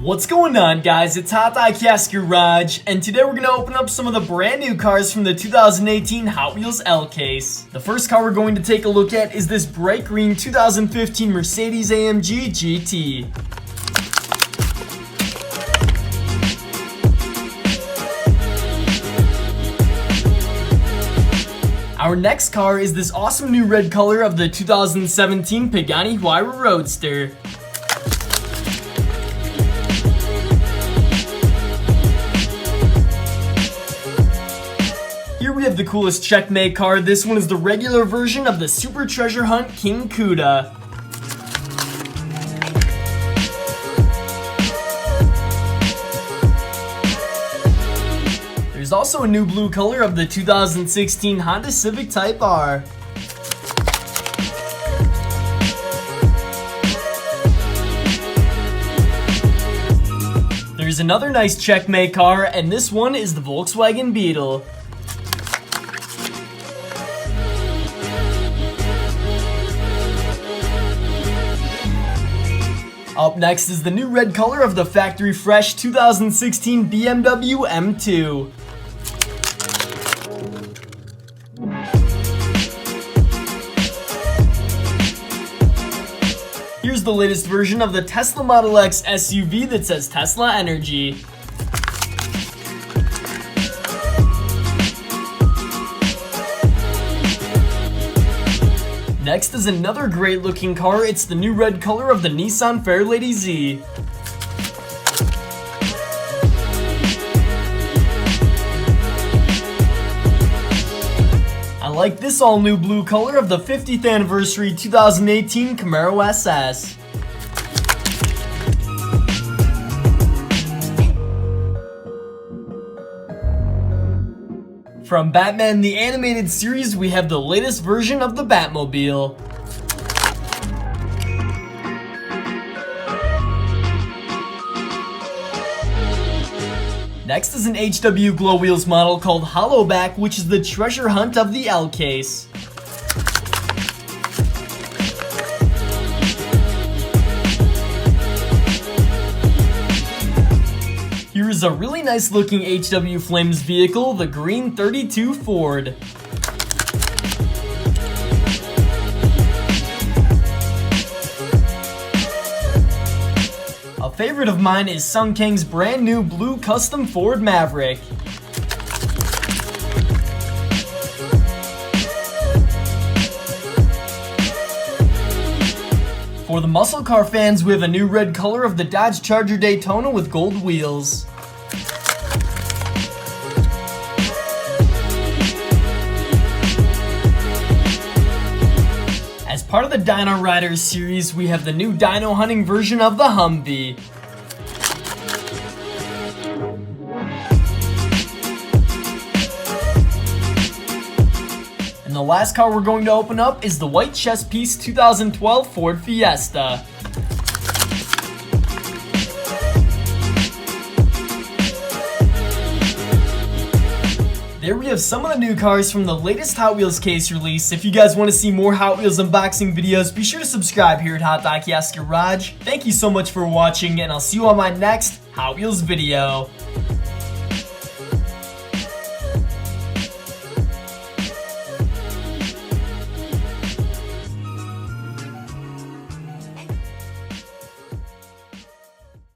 What's going on, guys? It's HotDiecast Garage, and today we're gonna open up some of the brand new cars from the 2018 Hot Wheels L case. The first car we're going to take a look at is this bright green 2015 Mercedes AMG GT. Our next car is this awesome new red color of the 2017 Pagani Huayra Roadster. Here we have the coolest checkmate car. This one is the regular version of the Super Treasure Hunt King Cuda. There's also a new blue color of the 2016 Honda Civic Type R. There's another nice checkmate car, and this one is the Volkswagen Beetle. Up next is the new red color of the factory fresh 2016 Bmw M2. Here's the latest version of the Tesla Model X SUV that says Tesla Energy. Next is another great looking car. It's the new red color of the Nissan Fairlady Z. I like this all new blue color of the 50th anniversary 2018 Camaro SS. From Batman the Animated Series, we have the latest version of the Batmobile. Next is an HW Glow Wheels model called Hollowback, which is the treasure hunt of the L case. Here is a really nice looking HW Flames vehicle, the green 32 Ford. A favorite of mine is Sung Kang's brand new blue custom Ford Maverick. For the muscle car fans, we have a new red color of the Dodge Charger Daytona with gold wheels. As part of the Dino Riders series, we have the new dino hunting version of the Humvee. And the last car we're going to open up is the white chest piece 2012 Ford Fiesta. There we have some of the new cars from the latest Hot Wheels case release. If you guys want to see more Hot Wheels unboxing videos, be sure to subscribe here at HotDiecast Garage. Thank you so much for watching, and I'll see you on my next Hot Wheels video.